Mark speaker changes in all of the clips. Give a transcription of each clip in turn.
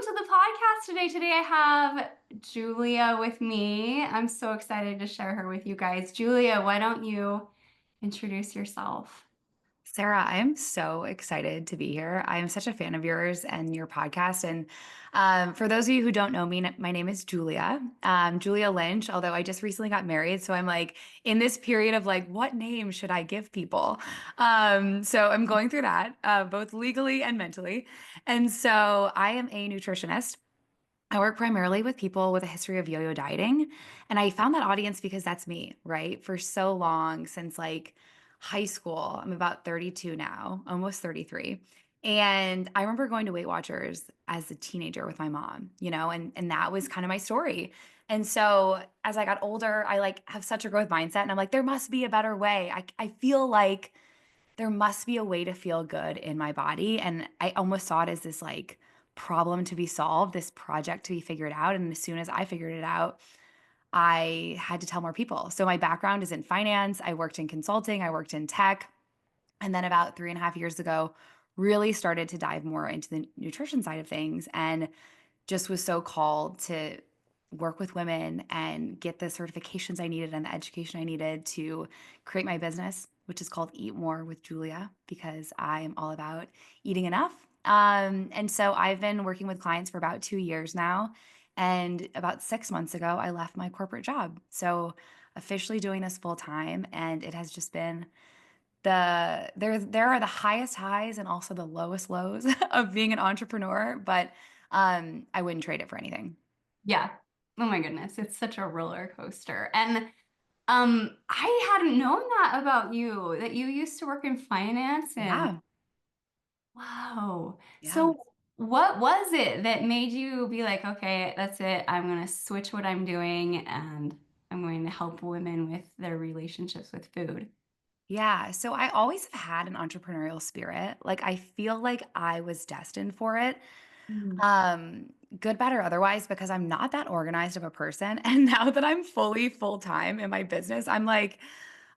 Speaker 1: to the podcast today. Today I have Julia with me. I'm so excited to share her with you guys. Julia, why don't you introduce yourself?
Speaker 2: Sarah, I am so excited to be here. I am such a fan of yours and your podcast. And for those of you who don't know me, my name is Julia, Julia Lynch, although I just recently got married. So I'm like in this period of like, what name should I give people? So I'm going through that, both legally and mentally. And so I am a nutritionist. I work primarily with people with a history of yo-yo dieting, and I found that audience because that's me, right? For so long, since like high school. I'm about 32 now, almost 33. And I remember going to Weight Watchers as a teenager with my mom, and that was kind of my story. And so as I got older, I like have such a growth mindset, and I'm like, there must be a better way. I feel like there must be a way to feel good in my body. And I almost saw it as this like problem to be solved, this project to be figured out. And as soon as I figured it out, I had to tell more people. So my background is in finance. I worked in consulting, I worked in tech. And then about 3.5 years ago, really started to dive more into the nutrition side of things and just was so called to work with women and get the certifications I needed and the education I needed to create my business, which is called Eat More with Julia, because I am all about eating enough. And so I've been working with clients for about 2 years now. And about 6 months ago, I left my corporate job. So officially doing this full time. And it has just been there are the highest highs and also the lowest lows of being an entrepreneur, but I wouldn't trade it for anything.
Speaker 1: Yeah. Oh my goodness, it's such a roller coaster. And I hadn't known that about you, that you used to work in finance and
Speaker 2: Yeah,
Speaker 1: wow.
Speaker 2: yeah.
Speaker 1: So what was it that made you be like, okay, that's it. I'm going to switch what I'm doing and I'm going to help women with their relationships with food?
Speaker 2: Yeah, so I always have had an entrepreneurial spirit. Like I feel like I was destined for it.
Speaker 1: Mm.
Speaker 2: Um, Good, bad, or otherwise, because I'm not that organized of a person. And now that I'm fully full time in my business, I'm like,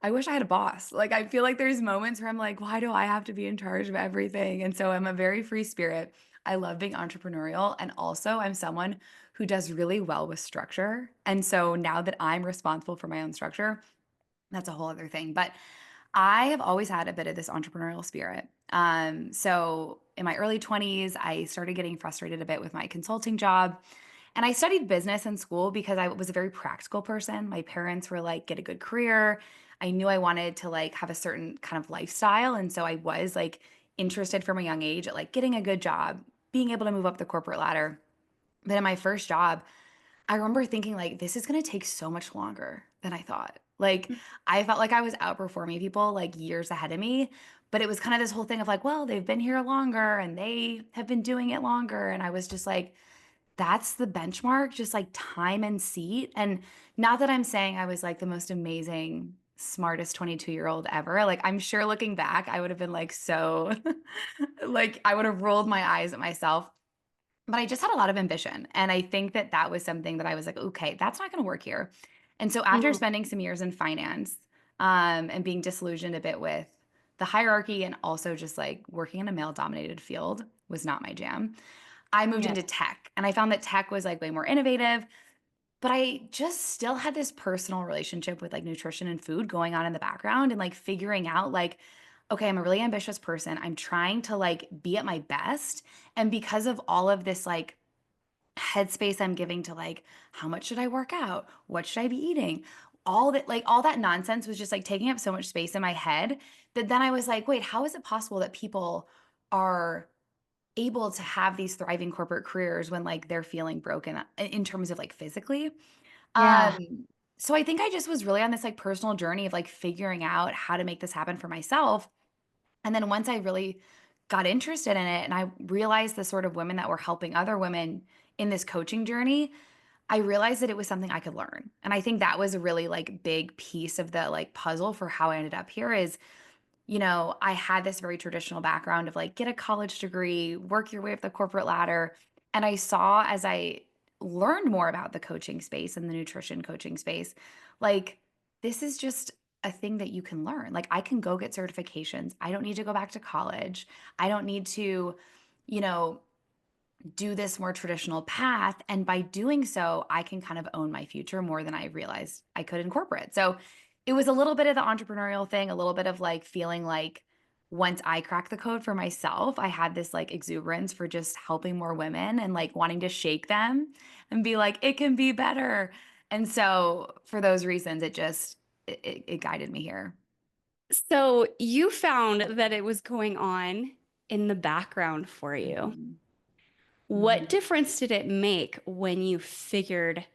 Speaker 2: I wish I had a boss. Like I feel like there's moments where I'm like, why do I have to be in charge of everything? And so I'm a very free spirit. I love being entrepreneurial. And also I'm someone who does really well with structure. And so now that I'm responsible for my own structure, that's a whole other thing. But I have always had a bit of this entrepreneurial spirit. So in my early 20s, I started getting frustrated a bit with my consulting job. And I studied business in school because I was a very practical person. My parents were like, get a good career. I knew I wanted to like have a certain kind of lifestyle. And so I was like interested from a young age at like getting a good job, being able to move up the corporate ladder. But in my first job, I remember thinking like this is going to take so much longer than I thought. Like I felt like I was outperforming people like years ahead of me, but it was kind of this whole thing of like, well, they've been here longer and they have been doing it longer and I was just like that's the benchmark, just like time and seat. And not that I'm saying I was like the most amazing smartest 22-year-old ever. Like I'm sure looking back, I would have been like so like I would have rolled my eyes at myself, but I just had a lot of ambition. And I think that that was something that I was like, okay, that's not going to work here. And so after
Speaker 1: Mm.
Speaker 2: spending some years in finance, and being disillusioned a bit with the hierarchy and also just like working in a male dominated field was not my jam. I moved
Speaker 1: Yeah.
Speaker 2: into tech and I found that tech was like way more innovative, but I just still had this personal relationship with like nutrition and food going on in the background and like figuring out like, okay, I'm a really ambitious person. I'm trying to like be at my best. And because of all of this like headspace I'm giving to like, how much should I work out? What should I be eating? All that nonsense was just like taking up so much space in my head that then I was like, wait, how is it possible that people are able to have these thriving corporate careers when like they're feeling broken in terms of like physically?
Speaker 1: Yeah.
Speaker 2: So I think I just was really on this like personal journey of like figuring out how to make this happen for myself. And then once I really got interested in it and I realized the sort of women that were helping other women in this coaching journey, I realized that it was something I could learn. And I think that was a really like big piece of the like puzzle for how I ended up here is, I had this very traditional background of like get a college degree, work your way up the corporate ladder. And I saw as I learned more about the coaching space and the nutrition coaching space, like this is just a thing that you can learn. Like I can go get certifications. I don't need to go back to college. I don't need to, you know, do this more traditional path. And by doing so, I can kind of own my future more than I realized I could in corporate. So it was a little bit of the entrepreneurial thing, a little bit of like feeling like once I cracked the code for myself, I had this like exuberance for just helping more women and like wanting to shake them and be like, it can be better. And so for those reasons, it guided me here.
Speaker 1: So you found that it was going on in the background for you.
Speaker 2: Mhm.
Speaker 1: What
Speaker 2: Mhm.
Speaker 1: difference did it make when you figured,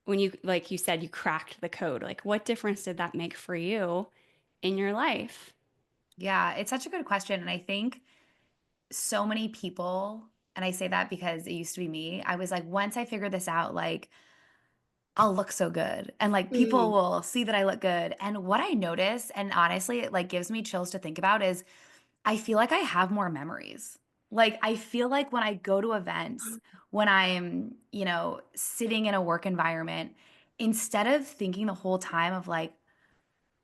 Speaker 1: when you, like you said, you cracked the code? Like, what difference did that make for you in your life?
Speaker 2: Yeah, it's such a good question. And I think so many people, and I say that because it used to be me. I was like, once I figure this out, like I'll look so good and like people
Speaker 1: Mm,
Speaker 2: will see that I look good. And what I notice, and honestly, it like gives me chills to think about is I feel like I have more memories. Like I feel like when I go to events, when I'm, sitting in a work environment, instead of thinking the whole time of like,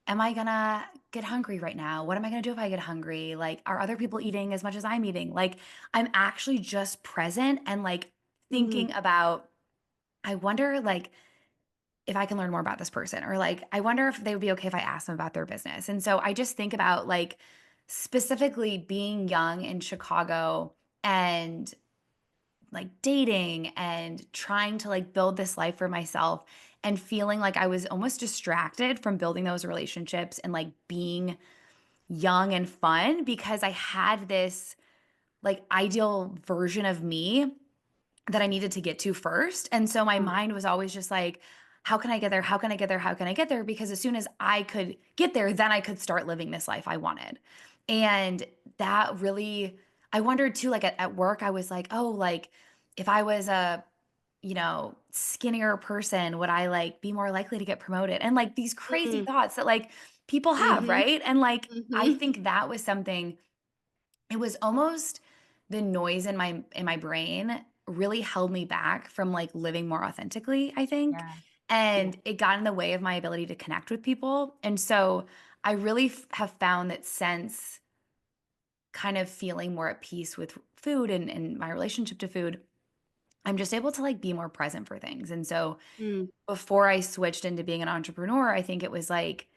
Speaker 2: am I gonna get hungry right now? What am I gonna do if I get hungry? Like, are other people eating as much as I'm eating? Like, I'm actually just present and like
Speaker 1: mm,
Speaker 2: thinking about, I wonder like if I can learn more about this person, or like, I wonder if they would be okay if I asked them about their business. And so I just think about like specifically being young in Chicago and like dating and trying to like build this life for myself and feeling like I was almost distracted from building those relationships and like being young and fun because I had this like ideal version of me that I needed to get to first. And so my mind was always just like, how can I get there? How can I get there? How can I get there? Because as soon as I could get there, then I could start living this life I wanted. And that really, I wondered too, like at work, I was like, oh, like if I was a, skinnier person, would I like be more likely to get promoted? And like these crazy
Speaker 1: mm,
Speaker 2: thoughts that like people have,
Speaker 1: mm-hmm,
Speaker 2: right? And like, I
Speaker 1: mm-hmm.
Speaker 2: think that was something, it was almost the noise in my brain really held me back from like living more authentically, I think.
Speaker 1: Yeah. Yeah.
Speaker 2: And it got in the way of my ability to connect with people. And so I really have found that since kind of feeling more at peace with food and my relationship to food, I'm just able to like be more present for things. And so
Speaker 1: Mm,
Speaker 2: before I switched into being an entrepreneur, I think it was like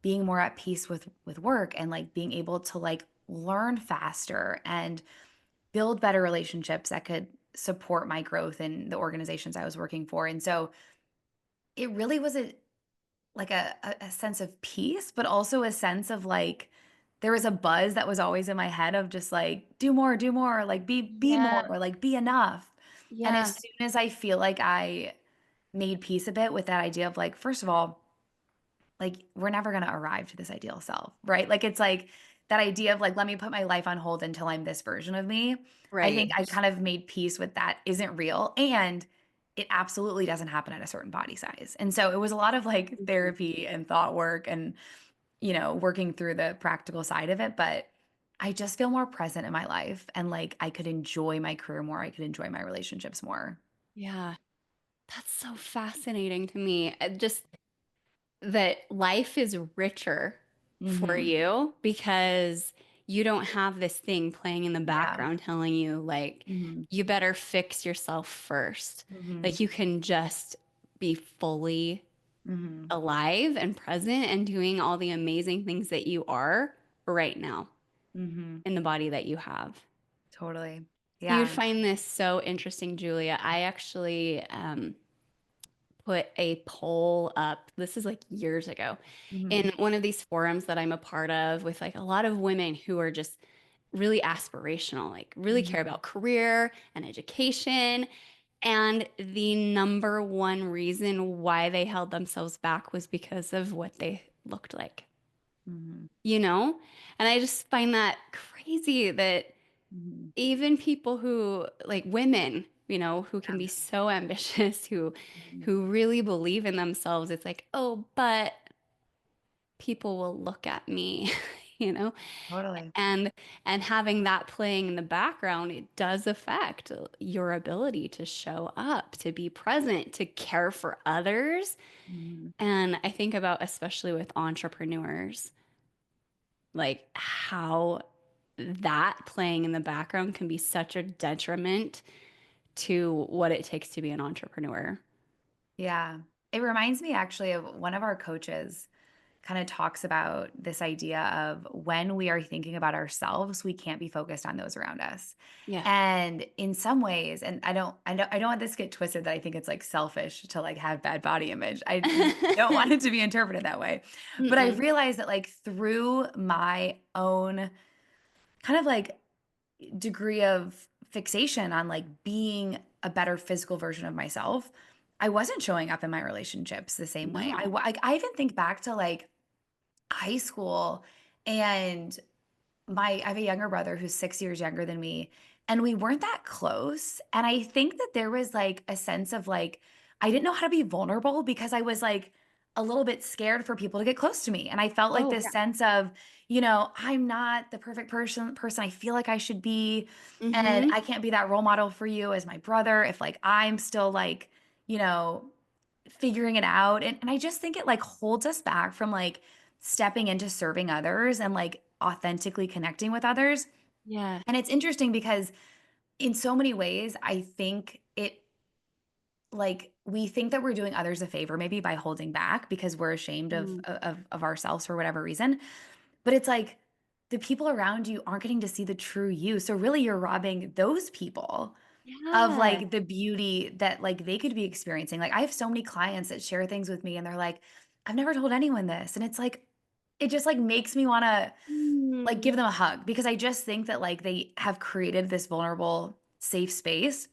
Speaker 2: being more at peace with work and like being able to like learn faster and build better relationships that could support my growth in the organizations I was working for. And so it really was a sense of peace, but also a sense of like there was a buzz that was always in my head of just like do more, like be
Speaker 1: yeah.
Speaker 2: more, like be enough. And
Speaker 1: Yeah.
Speaker 2: as soon as I feel like I made peace a bit with that idea of like, first of all, like we're never going to arrive to this ideal self, right? Like it's like that idea of like let me put my life on hold until I'm this version of me. I think
Speaker 1: Right.
Speaker 2: I kind of made peace with that isn't real and it absolutely doesn't happen at a certain body size. And so it was a lot of like
Speaker 1: Mhm.
Speaker 2: therapy and thought work and working through the practical side of it, but I just feel more present in my life and like I could enjoy my career more, I could enjoy my relationships more.
Speaker 1: Yeah. That's so fascinating to me. Just that life is richer for
Speaker 2: Mhm.
Speaker 1: you because you don't have this thing playing in the
Speaker 2: Yeah.
Speaker 1: background telling you, like,
Speaker 2: Mhm.
Speaker 1: you better fix yourself first.
Speaker 2: Mhm.
Speaker 1: Like, you can just be fully
Speaker 2: Mhm.
Speaker 1: alive and present and doing all the amazing things that you are right now
Speaker 2: Mhm.
Speaker 1: in the body that you have.
Speaker 2: Totally.
Speaker 1: So you'd
Speaker 2: Yeah.
Speaker 1: find this so interesting, Julia. I actually put a poll up. This is like years ago
Speaker 2: Mhm.
Speaker 1: in one of these forums that I'm a part of with like a lot of women who are just really aspirational, like really care
Speaker 2: Mhm.
Speaker 1: about career and education. And the number one reason why they held themselves back was because of what they looked like,
Speaker 2: Mhm.
Speaker 1: you know? And I just find that crazy that
Speaker 2: Mhm.
Speaker 1: even people who like women, who can be so ambitious, who
Speaker 2: Mhm.
Speaker 1: who really believe in themselves, it's like, oh, but people will look at me, you know?
Speaker 2: Totally.
Speaker 1: And and having that playing in the background, it does affect your ability to show up, to be present, to care for others.
Speaker 2: Mhm.
Speaker 1: And I think about especially with entrepreneurs, like how that playing in the background can be such a detriment. to what it takes to be an entrepreneur.
Speaker 2: Yeah. It reminds me actually of one of our coaches kind of talks about this idea of when we are thinking about ourselves, we can't be focused on those around us.
Speaker 1: Yeah.
Speaker 2: And in some ways, and I don't want this to get twisted that I think it's like selfish to like have bad body image. I don't want it to be interpreted that way. But I
Speaker 1: Mm-mm.
Speaker 2: realized that like through my own kind of like degree of fixation on like being a better physical version of myself, I wasn't showing up in my relationships the same way.
Speaker 1: No.
Speaker 2: I even think back to like high school and I have a younger brother who's 6 years younger than me, and we weren't that close, and I think that there was, like, a sense of, like, I didn't know how to be vulnerable because I was, like, a little bit scared for people to get close to me, and I felt like
Speaker 1: Oh,
Speaker 2: this
Speaker 1: yeah.
Speaker 2: sense of, I'm not the perfect person I feel like I should be, and
Speaker 1: Mhm.
Speaker 2: I can't be that role model for you as my brother if, like, I'm still, like, you know, figuring it out, and I just think it, like, holds us back from, like, stepping into serving others and, like, authentically connecting with others,
Speaker 1: Yeah.
Speaker 2: and it's interesting because in so many ways, I think it like, we think that we're doing others a favor maybe by holding back because we're ashamed of
Speaker 1: Mm.
Speaker 2: of ourselves for whatever reason, but it's like the people around you aren't getting to see the true you, so really you're robbing those people of,
Speaker 1: Yeah.
Speaker 2: like, the beauty that, like, they could be experiencing. Like, I have so many clients that share things with me, and they're like, "I've never told anyone this," and it's like it just, like, makes me wanna, like,
Speaker 1: Mm.
Speaker 2: give them a hug because I just think that, like, they have created this vulnerable, safe space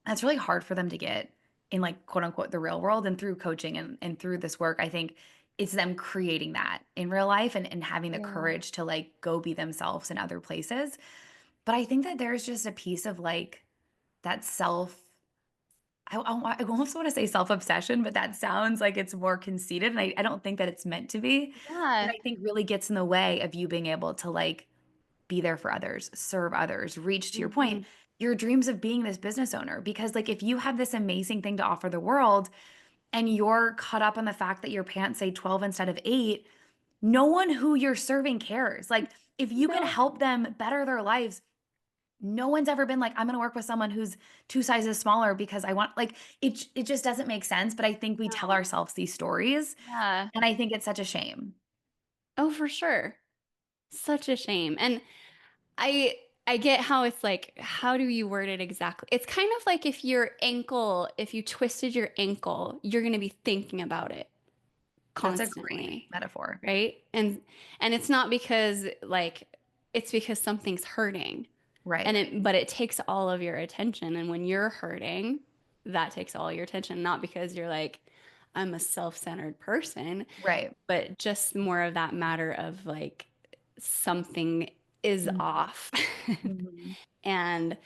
Speaker 2: that's really hard for them to get in, like, quote, unquote, "the real world," and through coaching and through this work, I think it's them creating that in real life and having the
Speaker 1: Yeah.
Speaker 2: courage to, like, go be themselves in other places. But I think that there's just a piece of, like, that self I almost wanna say self-obsession, but that sounds like it's more conceited, and I don't think that it's meant to be, that
Speaker 1: Yeah.
Speaker 2: I think really gets in the way of you being able to, like, be there for others, serve others, reach, to your point,
Speaker 1: Mhm.
Speaker 2: your dreams of being this business owner, because, like, if you have this amazing thing to offer the world and you're caught up on the fact that your pants say 12 instead of 8, no one who you're serving cares. Like, if you can
Speaker 1: No.
Speaker 2: help them better their lives, no one's ever been like, "I'm gonna work with someone who's 2 sizes smaller because I want" like, it just doesn't make sense, but I think we tell
Speaker 1: No.
Speaker 2: ourselves these stories,
Speaker 1: Yeah.
Speaker 2: and I think it's such a shame.
Speaker 1: Oh, for sure. Such a shame. And I I get how it's like, how do you word it exactly? It's kind of like if you twisted your ankle, you're going to be thinking about it
Speaker 2: That's a great
Speaker 1: constantly,
Speaker 2: metaphor.
Speaker 1: right? And it's not because like it's because something's hurting.
Speaker 2: Right,
Speaker 1: But it takes all of your attention, and when you're hurting, that takes all your attention, not because you're like I'm a self-centered person,
Speaker 2: right.
Speaker 1: but just more of that matter of like something is
Speaker 2: Mhm,
Speaker 1: off.
Speaker 2: mhm,
Speaker 1: and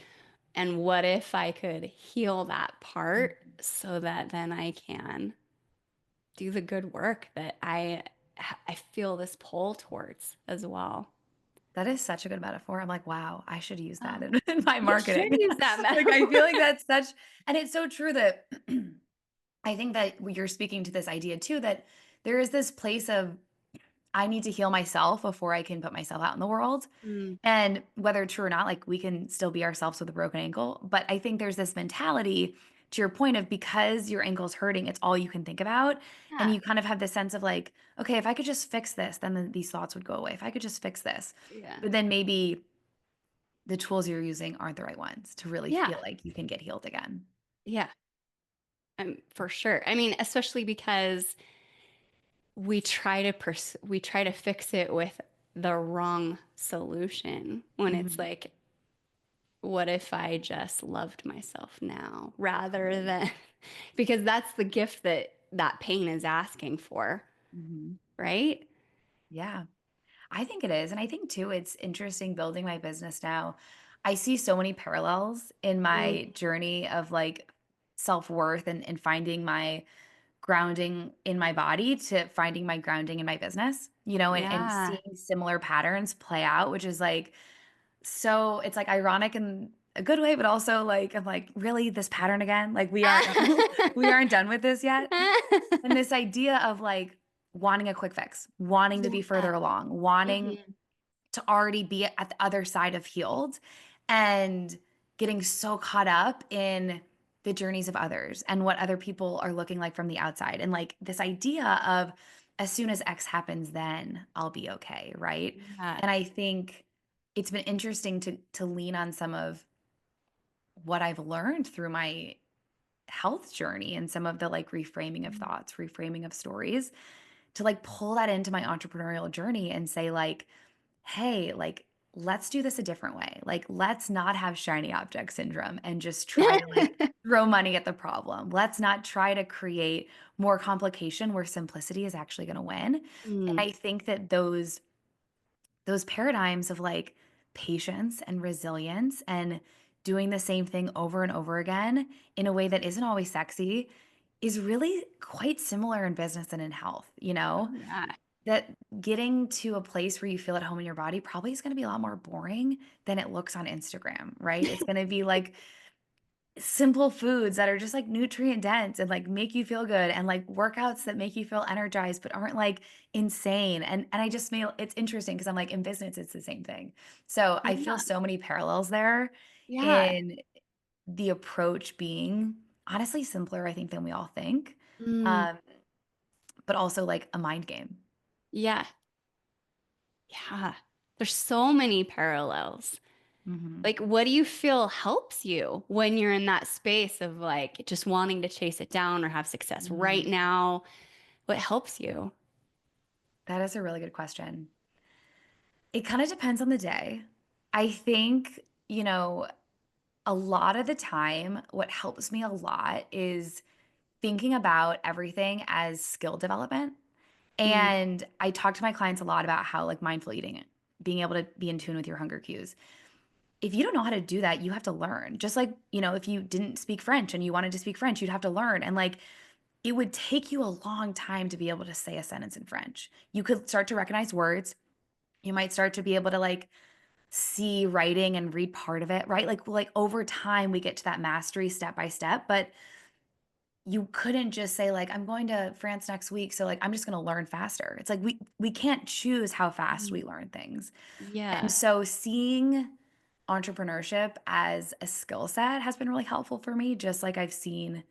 Speaker 1: and what if I could heal that part
Speaker 2: mhm.
Speaker 1: so that then I can do the good work that I feel this pull towards as well.
Speaker 2: That is such a good metaphor. I'm like, "Wow, I should use that
Speaker 1: Oh,
Speaker 2: in my
Speaker 1: you should
Speaker 2: marketing."
Speaker 1: use that
Speaker 2: Like, I
Speaker 1: metaphor.
Speaker 2: feel like that's such and it's so true that I think that you're speaking to this idea too, that there is this place of, I need to heal myself before I can put myself out in the world.
Speaker 1: Mm,
Speaker 2: And whether true or not, like we can still be ourselves with a broken ankle. But I think there's this mentality to your point of because your ankle's hurting, it's all you can think about. And
Speaker 1: yeah,
Speaker 2: you kind of have this sense of like, okay, if I could just fix this, then these thoughts would go away. If I could just fix this.
Speaker 1: yeah,
Speaker 2: But then maybe the tools you're using aren't the right ones to really
Speaker 1: yeah,
Speaker 2: feel like you can get healed again.
Speaker 1: yeah. For sure. I mean, especially because we try to fix it with the wrong solution when it's
Speaker 2: Mhm.
Speaker 1: like, what if I just loved myself now rather than because that's the gift that that pain is asking for,
Speaker 2: Mhm.
Speaker 1: right?
Speaker 2: Yeah. I think it is. And I think too, it's interesting building my business now. I see so many parallels in
Speaker 1: Mm,
Speaker 2: my journey of like self worth and finding my grounding in my body to finding my grounding in my business, and
Speaker 1: yeah.
Speaker 2: seeing similar patterns play out, which is like, so it's like ironic in a good way, but also like, I'm like, really this pattern again? Like we aren't, we aren't done with this yet. And this idea of like wanting a quick fix, wanting to be
Speaker 1: Yeah.
Speaker 2: further along, wanting
Speaker 1: Mhm.
Speaker 2: to already be at the other side of healed and getting so caught up in the journeys of others and what other people are looking like from the outside. And like this idea of as soon as X happens, then I'll be okay. Right.
Speaker 1: Yeah.
Speaker 2: And I think it's been interesting to lean on some of what I've learned through my health journey and some of the like reframing of thoughts, reframing of stories to like pull that into my entrepreneurial journey and say like, hey, like let's do this a different way. Like let's not have shiny object syndrome and just try to like throw money at the problem. Let's not try to create more complication where simplicity is actually going to win. And
Speaker 1: Mm.
Speaker 2: I think that those paradigms of like patience and resilience and doing the same thing over and over again in a way that isn't always sexy is really quite similar in business and in health, you
Speaker 1: Oh,
Speaker 2: know?
Speaker 1: yeah.
Speaker 2: That getting to a place where you feel at home in your body probably is going to be a lot more boring than it looks on Instagram, right? It's going to be like simple foods that are just like nutrient dense and like make you feel good and like workouts that make you feel energized but aren't like insane. And I just feel it's interesting because I'm like in business it's the same thing. So I feel
Speaker 1: Yeah.
Speaker 2: so many parallels there
Speaker 1: Yeah.
Speaker 2: in the approach being honestly simpler I think than we all think.
Speaker 1: Mm.
Speaker 2: Um, but also like a mind game.
Speaker 1: Yeah. Yeah. There's so many parallels.
Speaker 2: Mhm.
Speaker 1: Like, what do you feel helps you when you're in that space of like just wanting to chase it down or have success right
Speaker 2: Mhm.
Speaker 1: now? What helps you?
Speaker 2: That is a really good question. It kind of depends on the day. I think, a lot of the time, what helps me a lot is thinking about everything as skill development.
Speaker 1: Mm.
Speaker 2: And I talk to my clients a lot about how, like, mindful eating, being able to be in tune with your hunger cues. If you don't know how to do that, you have to learn. Just like, if you didn't speak French and you wanted to speak French, you'd have to learn. And like, it would take you a long time to be able to say a sentence in French. You could start to recognize words. You might start to be able to like see writing and read part of it, right? Like over time we get to that mastery step by step, but you couldn't just say like I'm going to France next week, so like I'm just going to learn faster. It's like we can't choose how fast
Speaker 1: Mm.
Speaker 2: we learn things. And
Speaker 1: Yeah.
Speaker 2: so seeing entrepreneurship as a skill set has been really helpful for me, just like I've seen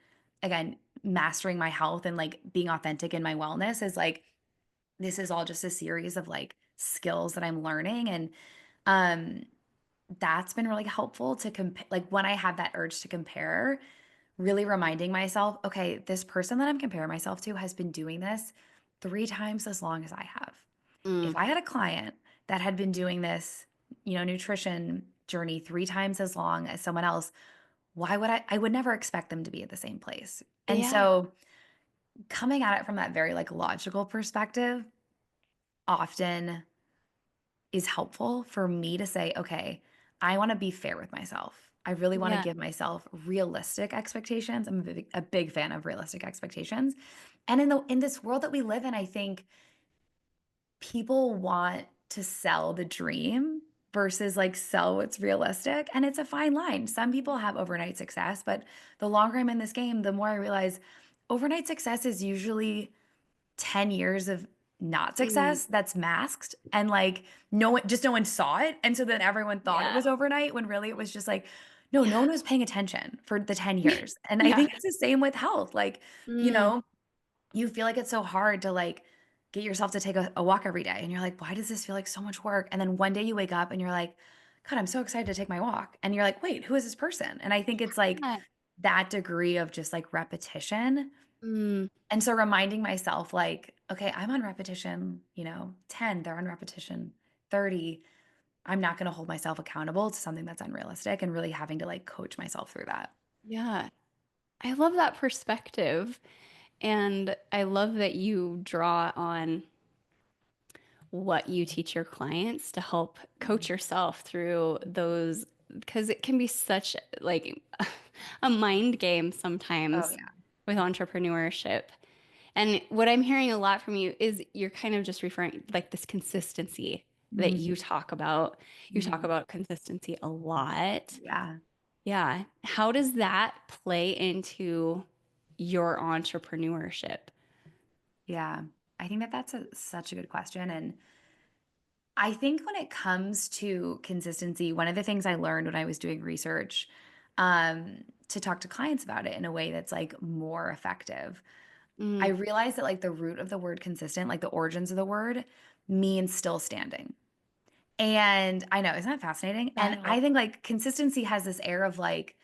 Speaker 2: again mastering my health and like being authentic in my wellness is like this is all just a series of like skills that I'm learning and um that's been really helpful to compare like when I have that urge to compare, really reminding myself, okay, this person that I'm comparing myself to has been doing this 3 times as long as I have.
Speaker 1: Mm.
Speaker 2: If I had a client that had been doing this, nutrition journey 3 times as long as someone else, why would I would never expect them to be at the same place. And
Speaker 1: Yeah.
Speaker 2: so coming at it from that very like logical perspective often is helpful for me to say, okay, I want to be fair with myself. I really want to
Speaker 1: Yeah.
Speaker 2: give myself realistic expectations. I'm a big fan of realistic expectations. And in this world that we live in, I think people want to sell the dream versus like sell what's realistic. And it's a fine line. Some people have overnight success, but the longer I'm in this game, the more I realize overnight success is usually 10 years of not
Speaker 1: Mm.
Speaker 2: success that's masked and like no one saw it and so then everyone thought it
Speaker 1: Yeah.
Speaker 2: was overnight when really it was just like no one
Speaker 1: Yeah.
Speaker 2: was paying attention for the 10 years and I
Speaker 1: Yeah.
Speaker 2: think it's the same with health like you
Speaker 1: Mm.
Speaker 2: know you feel like it's so hard to like get yourself to take a walk every day and you're like why does this feel like so much work and then one day you wake up and you're like god I'm so excited to take my walk and you're like wait who is this person and I think it's like
Speaker 1: Yeah.
Speaker 2: that degree of just like repetition
Speaker 1: Mm.
Speaker 2: and so reminding myself like, okay, I'm on repetition, 10, they're on repetition 30. I'm not going to hold myself accountable to something that's unrealistic and really having to like coach myself through that.
Speaker 1: Yeah. I love that perspective. And I love that you draw on what you teach your clients to help coach
Speaker 2: Mhm.
Speaker 1: yourself through those, because it can be such like a mind game
Speaker 2: Oh
Speaker 1: sometimes
Speaker 2: yeah.
Speaker 1: with entrepreneurship. And what I'm hearing a lot from you is you're kind of just referring like this consistency that
Speaker 2: Mhm.
Speaker 1: you talk about. You talk
Speaker 2: Mhm.
Speaker 1: about consistency a lot.
Speaker 2: Yeah.
Speaker 1: Yeah. How does that play into your entrepreneurship?
Speaker 2: Yeah. I think that that's such a good question. And I think when it comes to consistency, one of the things I learned when I was doing research, to talk to clients about it in a way that's like more effective, I
Speaker 1: Mm,
Speaker 2: realized that like the root of the word consistent, like the origins of the word, means still standing. And I know, isn't that fascinating? And
Speaker 1: that
Speaker 2: I think like consistency has this air of like,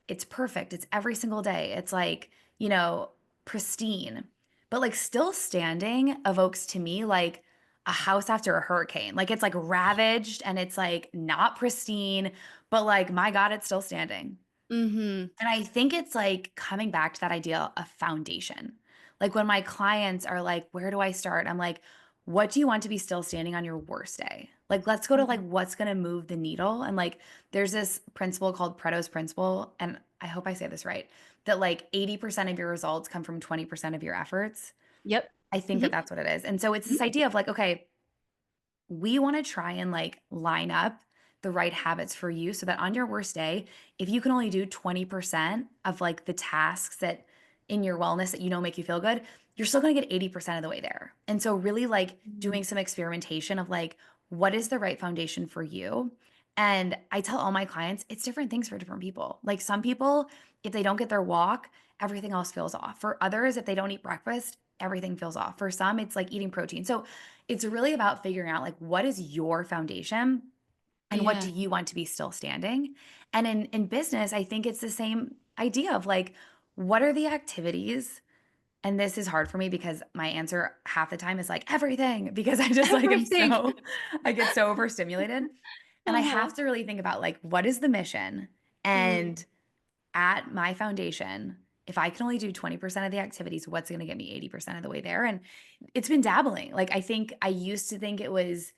Speaker 2: it's perfect. It's every single day. It's like, you know, pristine. But like still standing evokes to me like a house after a hurricane. Like it's like ravaged and it's like not pristine, but like, my God, it's still standing.
Speaker 1: mm-hmm.
Speaker 2: And I think it's like coming back to that idea of foundation. Like when my clients are like, where do I start? I'm like, what do you want to be still standing on your worst day? Like, let's go to like what's going to move the needle. And like, there's this principle called Pareto's principle. And I hope I say this right, that like 80% of your results come from 20% of your efforts.
Speaker 1: Yep.
Speaker 2: I think
Speaker 1: Hmm.
Speaker 2: that that's what it is. And so it's this idea of like, okay, we want to try and like line up the right habits for you so that on your worst day, if you can only do 20% of like the tasks that in your wellness that you know make you feel good, you're still going to get 80% of the way there. And so really like
Speaker 1: Hmm.
Speaker 2: doing some experimentation of like what is the right foundation for you? And I tell all my clients, it's different things for different people. Like some people, if they don't get their walk, everything else feels off. For others, if they don't eat breakfast, everything feels off. For some, it's like eating protein. So it's really about figuring out like what is your foundation and what
Speaker 1: Yeah.
Speaker 2: do you want to be still standing. And in business, I think it's the same idea of like what are the activities, and this is hard for me because my answer half the time is like everything because I just like am
Speaker 1: Everything.
Speaker 2: so I get so overstimulated, and I
Speaker 1: Uh-huh.
Speaker 2: have to really think about like what is the mission,
Speaker 1: Mm,
Speaker 2: and at my foundation, if I can only do 20% of the activities, what's going to get me 80% of the way there? And it's been dabbling. Like I think I used to think it was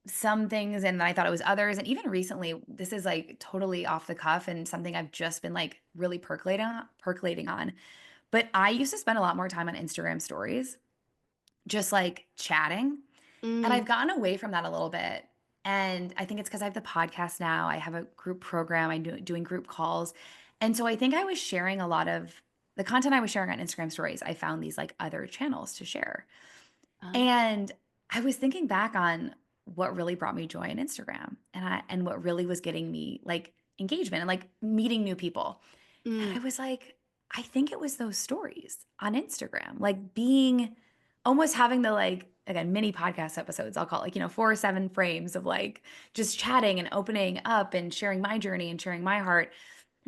Speaker 2: some things and then I thought it was others. And even recently, this is like totally off the cuff and something I've just been like really percolating on. But I used to spend a lot more time on Instagram stories, just like chatting. And
Speaker 1: mm,
Speaker 2: I've gotten away from that a little bit. And I think it's because I have the podcast now. I have a group program. I'm doing group calls. And so I think I was sharing a lot of the content I was sharing on Instagram stories. I found these like other channels to share.
Speaker 1: uh,
Speaker 2: And I was thinking back on what really brought me joy in Instagram and what really was getting me like engagement and like meeting new people. And
Speaker 1: mm,
Speaker 2: I was like, I think it was those stories on Instagram, like being almost having the like, again, mini podcast episodes, I'll call it like, 4 or 7 frames of like just chatting and opening up and sharing my journey and sharing my heart.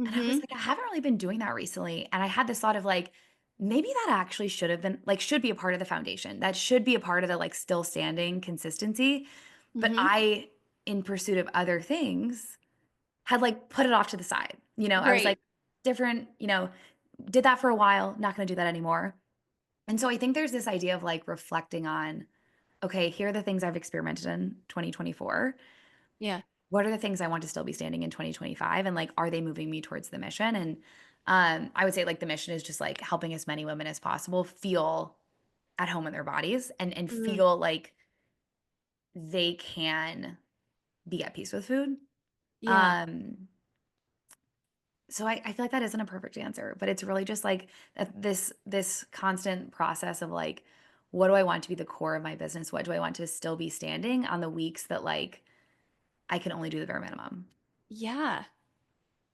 Speaker 2: And I was
Speaker 1: mm-hmm.
Speaker 2: like, I haven't really been doing that recently. And I had this thought of like, maybe that actually should have been like, should be a part of the foundation. That should be a part of the like still standing consistency. But
Speaker 1: Mm-hmm.
Speaker 2: I, in pursuit of other things, had like put it off to the side. I was like,
Speaker 1: Right.
Speaker 2: different, did that for a while, not going to do that anymore. And so I think there's this idea of like reflecting on, okay, here are the things I've experimented in 2024.
Speaker 1: Yeah.
Speaker 2: What are the things I want to still be standing in 2025? And like, are they moving me towards the mission? And I would say like the mission is just like helping as many women as possible feel at home in their bodies and
Speaker 1: Mm,
Speaker 2: feel like they can be at peace with food.
Speaker 1: yeah.
Speaker 2: Um, so I feel like that isn't a perfect answer, but it's really just like this constant process of like, what do I want to be the core of my business? What do I want to still be standing on the weeks that like I can only do the bare minimum?
Speaker 1: Yeah.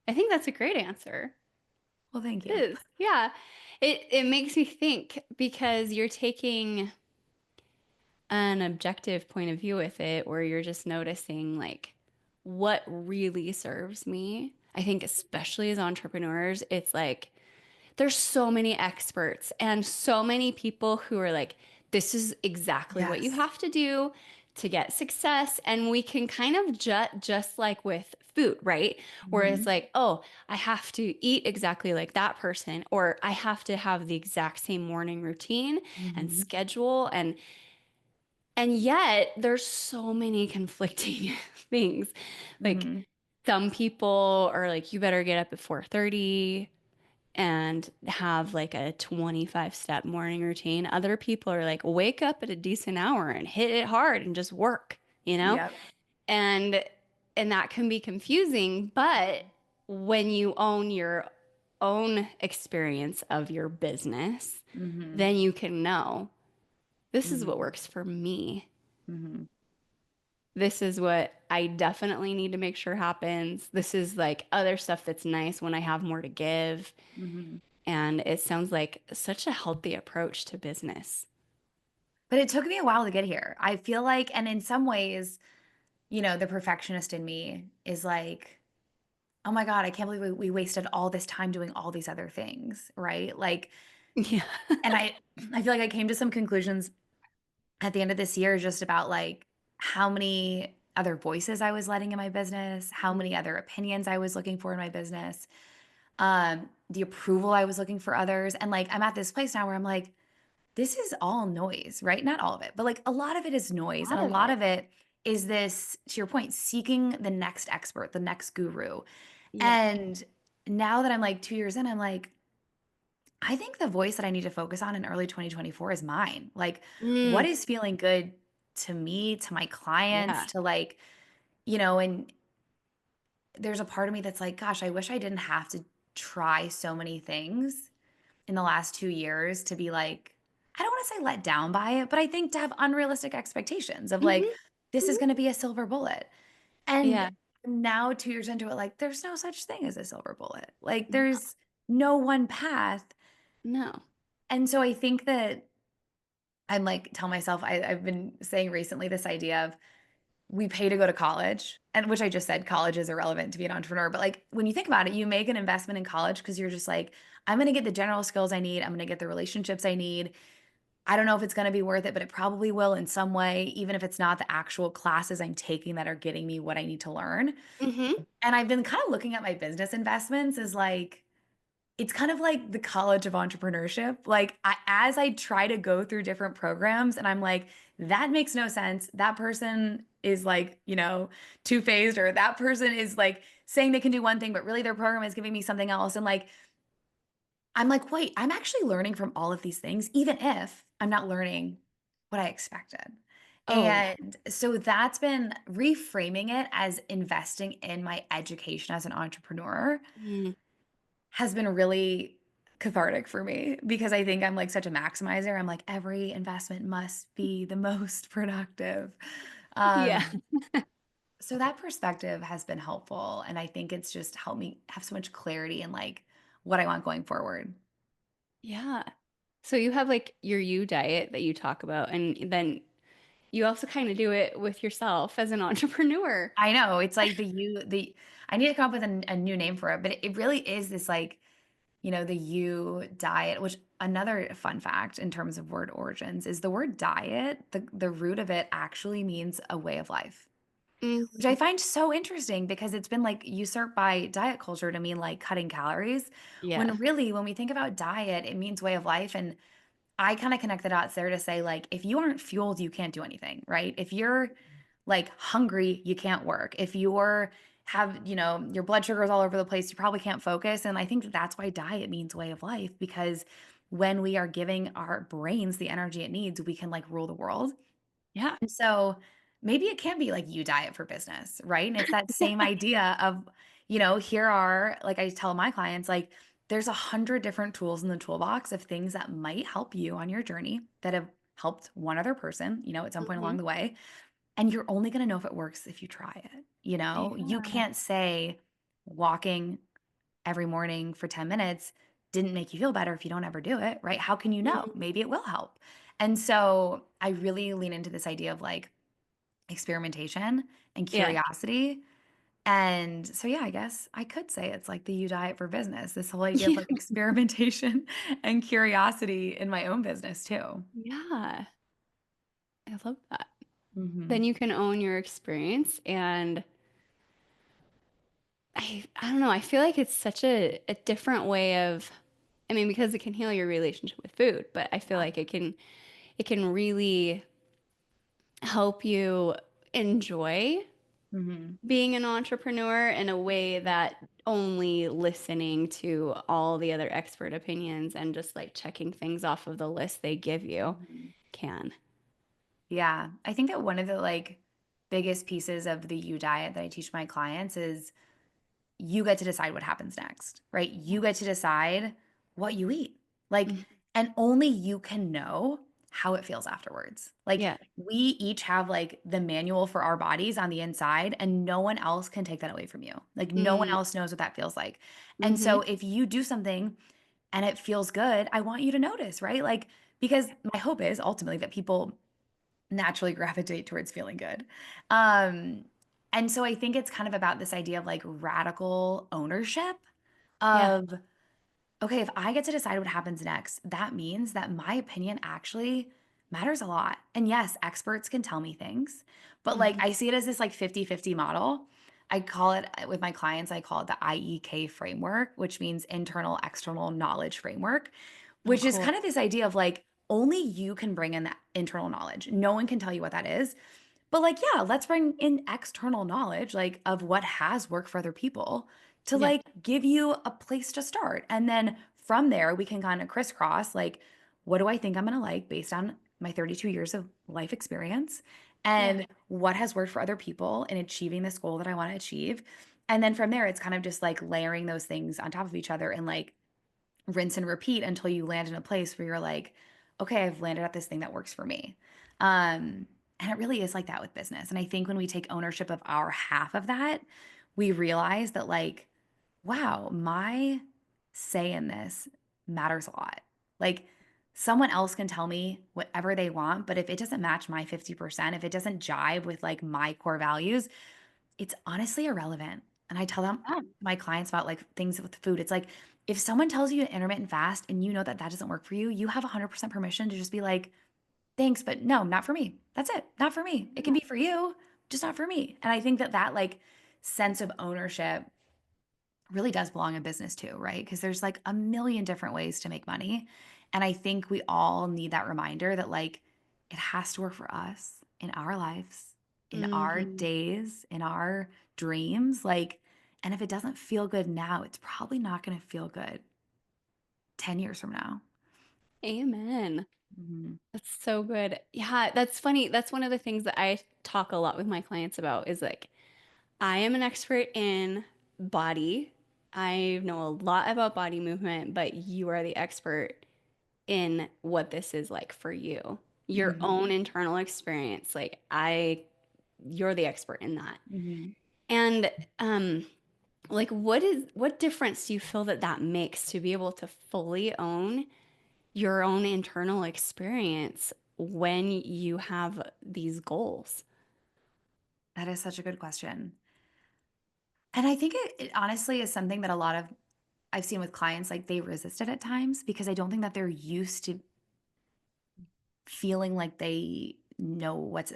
Speaker 1: I think that's a great answer.
Speaker 2: Well, thank
Speaker 1: It
Speaker 2: you.
Speaker 1: is. Yeah. It makes me think because you're taking an objective point of view with it where you're just noticing like what really serves me. I think especially as entrepreneurs, it's like there's so many experts and so many people who are like, this is exactly what you
Speaker 2: Yes.
Speaker 1: have to do to get success. And we can kind of just like with food, right? Where it's
Speaker 2: Hmm.
Speaker 1: like, oh, I have to eat exactly like that person, or I have to have the exact same morning routine and
Speaker 2: Hmm.
Speaker 1: schedule. And yet there's so many conflicting things. Like
Speaker 2: Hmm.
Speaker 1: some people are like, you better get up at 4:30 and have like a 25-step morning routine. Other people are like, wake up at a decent hour and hit it hard and just work, you know?
Speaker 2: Yep.
Speaker 1: And and that can be confusing, but when you own your own experience of your business,
Speaker 2: Hmm.
Speaker 1: then you can know this is what
Speaker 2: Hmm.
Speaker 1: works for me.
Speaker 2: Hmm.
Speaker 1: this is what I definitely need to make sure happens. This is like other stuff that's nice when I have more to give.
Speaker 2: Mhm.
Speaker 1: And it sounds like such a healthy approach to business.
Speaker 2: But it took me a while to get here. I feel like, and in some ways, the perfectionist in me is like, oh my God, I can't believe we wasted all this time doing all these other things, right? Like,
Speaker 1: Yeah.
Speaker 2: and I feel like I came to some conclusions at the end of this year just about like how many other voices I was letting in my business, how many other opinions I was looking for in my business, the approval I was looking for others. And like, I'm at this place now where I'm like, this is all noise, right? Not all of it, but like a lot of it is
Speaker 1: A
Speaker 2: noise. And
Speaker 1: lot
Speaker 2: a
Speaker 1: of
Speaker 2: lot
Speaker 1: it.
Speaker 2: of it is this, to your point, seeking the next expert, the next guru.
Speaker 1: Yeah.
Speaker 2: And now that I'm like 2 years in, I'm like, I think the voice that I need to focus on in early 2024 is mine. Like, what
Speaker 1: Mm,
Speaker 2: is feeling good to me, to my clients,
Speaker 1: yeah.
Speaker 2: to like, and there's a part of me that's like, gosh, I wish I didn't have to try so many things in the last 2 years to be like, I don't want to say let down by it, but I think to have unrealistic expectations of like,
Speaker 1: Hmm.
Speaker 2: this is
Speaker 1: Hmm.
Speaker 2: going to be a silver bullet. And
Speaker 1: Yeah.
Speaker 2: now 2 years into it, like, there's no such thing as a silver bullet. Like,
Speaker 1: No.
Speaker 2: there's no one path.
Speaker 1: No.
Speaker 2: And so I think that I'm like, tell myself, I've been saying recently this idea of we pay to go to college, and which I just said college is irrelevant to be an entrepreneur. But like when you think about it, you make an investment in college because you're just like, I'm going to get the general skills I need. I'm going to get the relationships I need. I don't know if it's going to be worth it, but it probably will in some way, even if it's not the actual classes I'm taking that are getting me what I need to learn.
Speaker 1: Hmm.
Speaker 2: And I've been kind of looking at my business investments as like, it's kind of like the college of entrepreneurship. Like as I try to go through different programs and I'm like, that makes no sense. That person is like, two-faced, or that person is like saying they can do one thing, but really their program is giving me something else. And like, I'm like, wait, I'm actually learning from all of these things, even if I'm not learning what I expected.
Speaker 1: Oh, yeah.
Speaker 2: And so that's been reframing it as investing in my education as an entrepreneur
Speaker 1: Mm.
Speaker 2: has been really cathartic for me because I think I'm like such a maximizer. I'm like, every investment must be the most productive.
Speaker 1: Yeah.
Speaker 2: Um, so that perspective has been helpful. And I think it's just helped me have so much clarity in like what I want going forward.
Speaker 1: Yeah. So you have like your you diet that you talk about, and then you also kind of do it with yourself as an entrepreneur.
Speaker 2: I know it's like I need to come up with a new name for it, but it really is this like, the you diet, which another fun fact in terms of word origins is the word diet, the root of it actually means a way of life, which I
Speaker 1: Hmm.
Speaker 2: find so interesting because it's been like usurped by diet culture to mean like cutting calories,
Speaker 1: Yeah.
Speaker 2: when really when we think about diet, it means way of life. And I kind of connect the dots there to say, like, if you aren't fueled, you can't do anything, right? If you're like hungry, you can't work. If you're have, your blood sugar is all over the place, you probably can't focus. And I think that that's why diet means way of life, because when we are giving our brains the energy it needs, we can like rule the world.
Speaker 1: Yeah.
Speaker 2: And so maybe it can be like you diet for business, right? And it's that same idea of, here are, like I tell my clients, like there's 100 different tools in the toolbox of things that might help you on your journey that have helped one other person, at some point
Speaker 1: Hmm.
Speaker 2: along the way. And you're only going to know if it works if you try it. You
Speaker 1: Yeah.
Speaker 2: can't say walking every morning for 10 minutes didn't make you feel better if you don't ever do it, right? How can you know?
Speaker 1: Mm.
Speaker 2: Maybe it will help. And so I really lean into this idea of like experimentation and
Speaker 1: Yeah.
Speaker 2: curiosity. And so, yeah, I guess I could say it's like the you diet for business, this whole idea of like experimentation and curiosity in my own business too.
Speaker 1: Yeah. I love that. Then
Speaker 2: Hmm.
Speaker 1: you can own your experience. And I don't know, I feel like it's such a different way of, I mean, because it can heal your relationship with food, but I feel
Speaker 2: Yeah.
Speaker 1: like it can really help you enjoy
Speaker 2: Hmm.
Speaker 1: being an entrepreneur in a way that only listening to all the other expert opinions and just like checking things off of the list they give you
Speaker 2: Hmm.
Speaker 1: can.
Speaker 2: Yeah. I think that one of the like biggest pieces of the you diet that I teach my clients is you get to decide what happens next, right? You get to decide what you eat. Like,
Speaker 1: Mhm.
Speaker 2: and only you can know how it feels afterwards. Like
Speaker 1: Yeah.
Speaker 2: we each have like the manual for our bodies on the inside, and no one else can take that away from you. Like no one
Speaker 1: Mm,
Speaker 2: else knows what that feels like. And
Speaker 1: mm-hmm.
Speaker 2: so if you do something and it feels good, I want you to notice, right? Like because my hope is ultimately that people naturally gravitate towards feeling good. Um, and so I think it's kind of about this idea of like radical ownership
Speaker 1: Yeah.
Speaker 2: of, okay, if I get to decide what happens next, that means that my opinion actually matters a lot. And yes, experts can tell me things, but like
Speaker 1: Hmm.
Speaker 2: I see it as this like 50-50 model. I call it with my clients, I call it the IEK framework, which means internal external knowledge framework,
Speaker 1: Oh,
Speaker 2: which is
Speaker 1: cool.
Speaker 2: kind of this idea of like only you can bring in that internal knowledge. No one can tell you what that is. But like, yeah, let's bring in external knowledge, like of what has worked for other people to
Speaker 1: Yeah.
Speaker 2: like give you a place to start. And then from there, we can kind of crisscross like, what do I think I'm going to like based on my 32 years of life experience?
Speaker 1: Yeah.
Speaker 2: And what has worked for other people in achieving this goal that I want to achieve? And then from there, it's kind of just like layering those things on top of each other and like rinse and repeat until you land in a place where you're like, okay, I've landed at this thing that works for me. And it really is like that with business. And I think when we take ownership of our half of that, we realize that, like, wow, my say in this matters a lot. Like, someone else can tell me whatever they want, but if it doesn't match my 50%, if it doesn't jive with like my core values, it's honestly irrelevant. And I tell them
Speaker 1: Yeah.
Speaker 2: my clients about like things with food. It's like if someone tells you to intermittent fast and you know that that doesn't work for you, you have 100% permission to just be like, thanks, but no, not for me. That's it. Not for me. It can be for you, just not for me. And I think that that like sense of ownership really does belong in business too, right? Because there's like a million different ways to make money. And I think we all need that reminder that like it has to work for us in our lives, in our
Speaker 1: Hmm.
Speaker 2: days, in our dreams. Like, and if it doesn't feel good now, it's probably not going to feel good 10 years from now.
Speaker 1: Amen.
Speaker 2: Mhm.
Speaker 1: That's so good. Yeah, that's funny. That's one of the things that I talk a lot with my clients about is like, I am an expert in body. I know a lot about body movement, but you are the expert in what this is like for you. Your
Speaker 2: Mhm.
Speaker 1: own internal experience. You're the expert in that.
Speaker 2: Mhm.
Speaker 1: And like what difference do you feel that that makes to be able to fully own your own internal experience when you have these goals?
Speaker 2: That is such a good question. And I think it honestly is something that a lot of I've seen with clients, like they resist it at times because I don't think that they're used to feeling like they know what's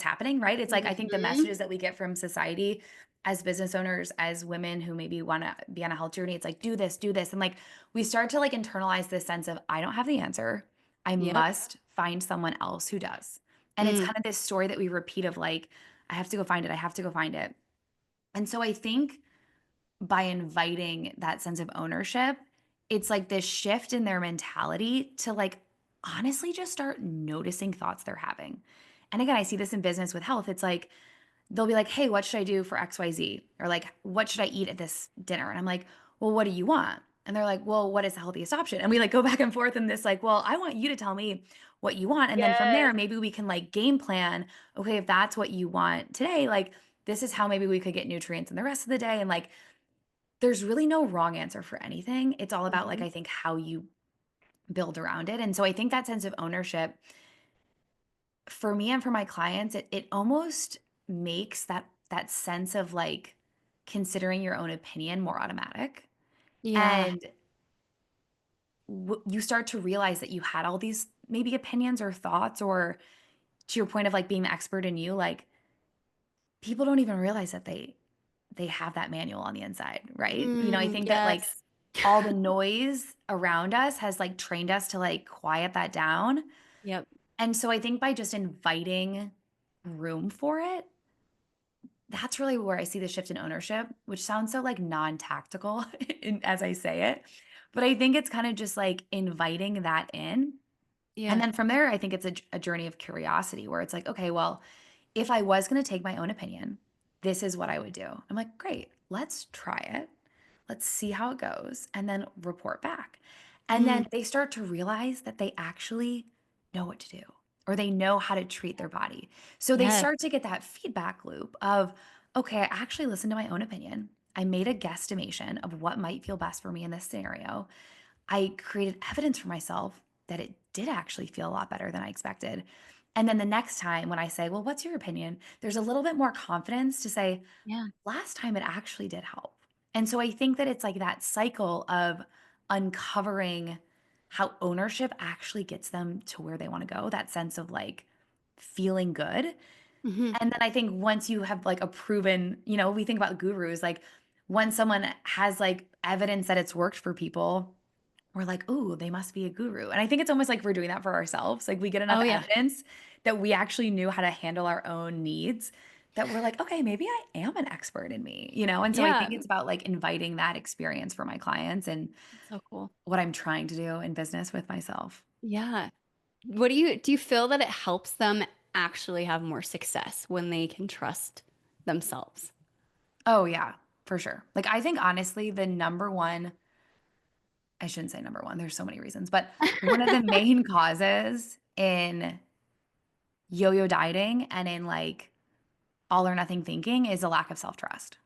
Speaker 2: happening, right? It's like I think the
Speaker 1: Hmm.
Speaker 2: messages that we get from society as business owners, as women who maybe want to be on a health journey, it's like do this, do this. And like we start to like internalize this sense of I don't have the answer. I
Speaker 1: Yep.
Speaker 2: must find someone else who does. And it's
Speaker 1: Mm,
Speaker 2: kind of this story that we repeat of like, I have to go find it. I have to go find it. And so I think by inviting that sense of ownership, it's like this shift in their mentality to like honestly just start noticing thoughts they're having. And again, I see this in business with health. It's like they'll be like, "Hey, what should I do for XYZ?" Or like, "What should I eat at this dinner?" And I'm like, "Well, what do you want?" And they're like, "Well, what is the healthiest option?" And we like go back and forth in this like, "Well, I want you to tell me what you want." And then from there,
Speaker 1: yes.
Speaker 2: maybe we can like game plan, okay, if that's what you want today, like this is how maybe we could get nutrients in the rest of the day and like there's really no wrong answer for anything. It's all about, like,
Speaker 1: Mhm.
Speaker 2: I think how you build around it, and so I think that sense of ownership for me and for my clients, it almost makes that sense of, like, considering your own opinion more automatic,
Speaker 1: Yeah.
Speaker 2: and you start to realize that you had all these maybe opinions or thoughts or to your point of, like, being the expert in you, like, people don't even realize that they have that manual on the inside, right? You know, I
Speaker 1: Mm,
Speaker 2: think that like
Speaker 1: yes.
Speaker 2: all the noise around us has like trained us to like quiet that down.
Speaker 1: Yep.
Speaker 2: And so I think by just inviting room for it, that's really where I see the shift in ownership, which sounds so like non-tactical as I say it. But I think it's kind of just like inviting that in. And
Speaker 1: Yeah.
Speaker 2: then from there, I think it's a journey of curiosity where it's like, okay, well, if I was going to take my own opinion, this is what I would do. I'm like, great, let's try it. Let's see how it goes and then report back. And
Speaker 1: Mm,
Speaker 2: then they start to realize that they actually know what to do or they know how to treat their body. So they
Speaker 1: Yes.
Speaker 2: start to get that feedback loop of, okay, I actually listened to my own opinion. I made a guesstimation of what might feel best for me in this scenario. I created evidence for myself that it did actually feel a lot better than I expected. And then the next time when I say, well, what's your opinion? There's a little bit more confidence to say,
Speaker 1: Yeah.
Speaker 2: last time it actually did help. And so I think that it's like that cycle of uncovering how ownership actually gets them to where they want to go, that sense of like feeling good.
Speaker 1: Hmm.
Speaker 2: And then I think once you have like a proven, we think about gurus, like when someone has like evidence that it's worked for people, we're like, "Ooh, they must be a guru." And I think it's almost like we're doing that for ourselves. Like we get enough
Speaker 1: Oh, yeah.
Speaker 2: evidence that we actually knew how to handle our own needs that we're like, "Okay, maybe I am an expert in me." And so I
Speaker 1: Yeah.
Speaker 2: think it's about like inviting that experience for my clients and
Speaker 1: That's so cool.
Speaker 2: what I'm trying to do in business with myself.
Speaker 1: Yeah. What do you feel that it helps them actually have more success when they can trust themselves?
Speaker 2: Oh, yeah, for sure. Like I think honestly, the number one, I shouldn't say number one, there's so many reasons, but one of the main causes in yo-yo dieting and in like all or nothing thinking is a lack of self-trust.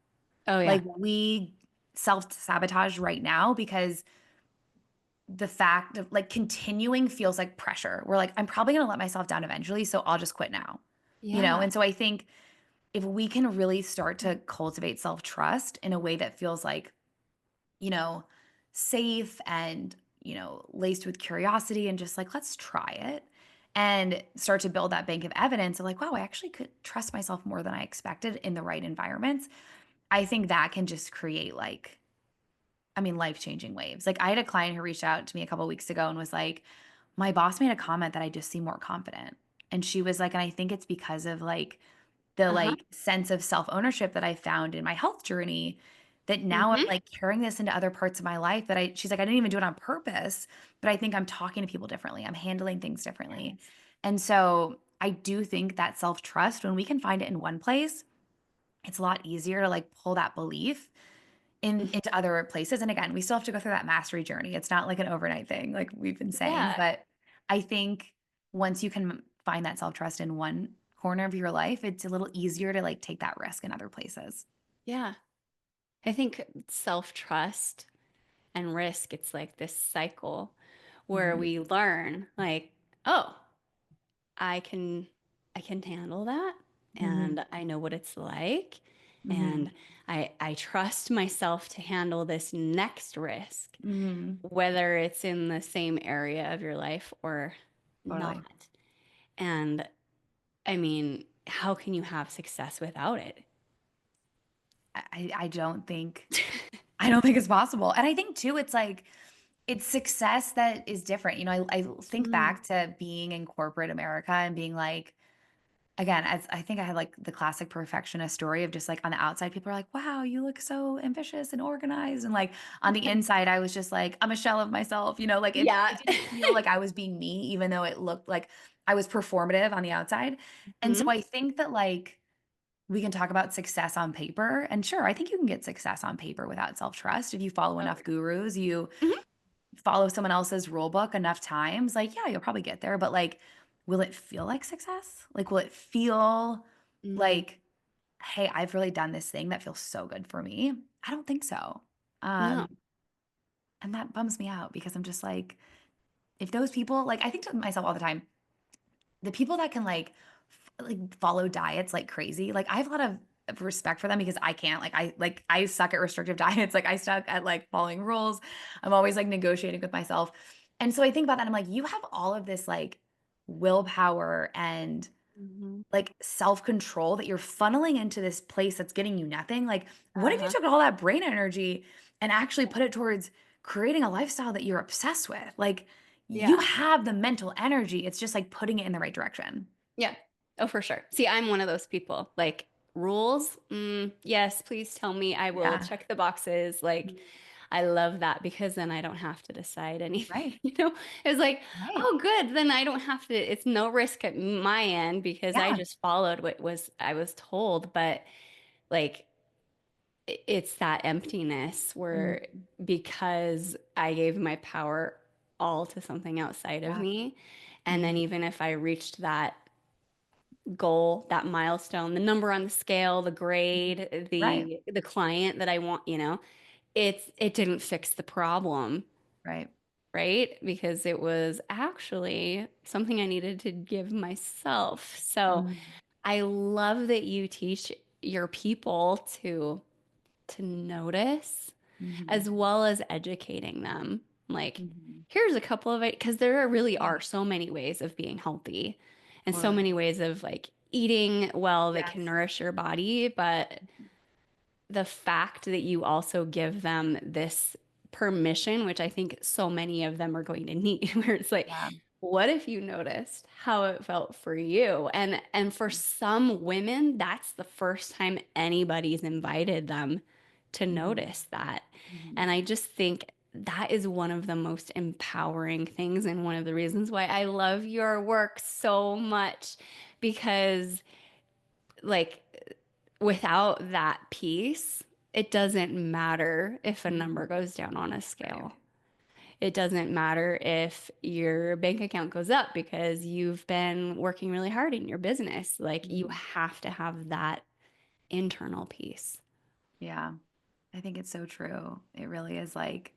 Speaker 1: Oh, yeah.
Speaker 2: Like we self-sabotage right now because the fact of like continuing feels like pressure. We're like, I'm probably going to let myself down eventually, so I'll just quit now.
Speaker 1: Yeah.
Speaker 2: And so I think if we can really start to cultivate self-trust in a way that feels like, you know, safe and, laced with curiosity and just like, let's try it and start to build that bank of evidence of like, wow, I actually could trust myself more than I expected in the right environments. I think that can just create like, I mean, life-changing waves. Like I had a client who reached out to me a couple weeks ago and was like, my boss made a comment that I just seem more confident. And she was like, and I think it's because of like the
Speaker 1: Uh-huh.
Speaker 2: like sense of self-ownership that I found in my health journey that now I'm
Speaker 1: Hmm.
Speaker 2: like carrying this into other parts of my life that she's like, I didn't even do it on purpose, but I think I'm talking to people differently. I'm handling things differently.
Speaker 1: Yes.
Speaker 2: And so I do think that self-trust, when we can find it in one place, it's a lot easier to like pull that belief into other places. And again, we still have to go through that mastery journey. It's not like an overnight thing, like we've been saying.
Speaker 1: Yeah.
Speaker 2: But I think once you can find that self-trust in one corner of your life, it's a little easier to like take that risk in other places.
Speaker 1: Yeah. I think self-trust and risk, it's like this cycle where
Speaker 2: Mhm.
Speaker 1: we learn like, oh, I can I can handle that
Speaker 2: Mhm.
Speaker 1: and I know what it's like
Speaker 2: Mhm.
Speaker 1: and I trust myself to handle this next risk,
Speaker 2: Mhm.
Speaker 1: whether it's in the same area of your life or
Speaker 2: Totally.
Speaker 1: not. And I mean, how can you have success without it?
Speaker 2: I don't think it's possible. And I think too, it's like it's success that is different. I think
Speaker 1: Mm.
Speaker 2: back to being in corporate America and being like, again, as I think I had like the classic perfectionist story of just like on the outside, people are like, wow, you look so ambitious and organized. And like on the inside, I was just like, I'm a shell of myself. Like it
Speaker 1: Yeah.
Speaker 2: didn't feel like I was being me, even though it looked like I was performative on the outside. And so
Speaker 1: Hmm.
Speaker 2: I think that like we can talk about success on paper. And sure, I think you can get success on paper without self-trust. If you follow
Speaker 1: Oh,
Speaker 2: enough gurus, you
Speaker 1: mhm.
Speaker 2: follow someone else's rule book enough times, like, yeah, you'll probably get there. But like, will it feel like success? Like, will it feel
Speaker 1: Mm.
Speaker 2: like, hey, I've really done this thing that feels so good for me? I don't think so.
Speaker 1: No.
Speaker 2: Um, and that bums me out because I'm just like, if those people, like, I think to myself all the time, the people that can like follow diets like crazy, like I have a lot of respect for them because I can't. Like I suck at restrictive diets. Like I suck at like following rules. I'm always like negotiating with myself. And so I think about that. I'm like, you have all of this like willpower and
Speaker 1: Hmm.
Speaker 2: like self-control that you're funneling into this place that's getting you nothing. Like, what if you
Speaker 1: Uh-huh.
Speaker 2: took all that brain energy and actually put it towards creating a lifestyle that you're obsessed with? Like, you
Speaker 1: Yeah.
Speaker 2: have the mental energy. It's just like putting it in the right direction.
Speaker 1: Yeah. Oh, for sure. See, I'm one of those people. Like rules, yes, please tell me. I will
Speaker 2: Yeah.
Speaker 1: check the boxes. Like,
Speaker 2: Mhm.
Speaker 1: I love that because then I don't have to decide anything.
Speaker 2: Right.
Speaker 1: It's like,
Speaker 2: Right.
Speaker 1: oh, good. Then I don't have to. It's no risk at my end because I
Speaker 2: Yeah.
Speaker 1: just followed what was I was told. But like, it's that emptiness where
Speaker 2: Mhm.
Speaker 1: because I gave my power all to something outside of
Speaker 2: Yeah.
Speaker 1: me. And then
Speaker 2: Mhm.
Speaker 1: even if I reached that goal, that milestone, the number on the scale, the grade,
Speaker 2: Right.
Speaker 1: the client that I want, it didn't fix the problem,
Speaker 2: Right.
Speaker 1: right? Because it was actually something I needed to give myself. So
Speaker 2: Mhm.
Speaker 1: I love that you teach your people to notice as
Speaker 2: Mhm.
Speaker 1: well as educating them. Like,
Speaker 2: Mhm.
Speaker 1: here's a couple of it, because there really
Speaker 2: Yeah,
Speaker 1: are so many ways of being healthy and so many
Speaker 2: totally.
Speaker 1: ways of like eating well that can
Speaker 2: Yes.
Speaker 1: nourish your body. But the fact that you also give them this permission, which I think so many of them are going to need, where it's like,
Speaker 2: Yeah.
Speaker 1: what if you noticed how it felt for you? And for some women, that's the first time anybody's invited them to
Speaker 2: Mhm.
Speaker 1: notice that. And
Speaker 2: Mhm.
Speaker 1: I just think that is one of the most empowering things and one of the reasons why I love your work so much because like without that piece, it doesn't matter if a number
Speaker 2: Mhm.
Speaker 1: goes down on a
Speaker 2: Right.
Speaker 1: scale. It doesn't matter if your bank account goes up because you've been working really hard in your business. Like you
Speaker 2: Mhm.
Speaker 1: have to have that internal piece.
Speaker 2: Yeah. I think it's so true. It really is like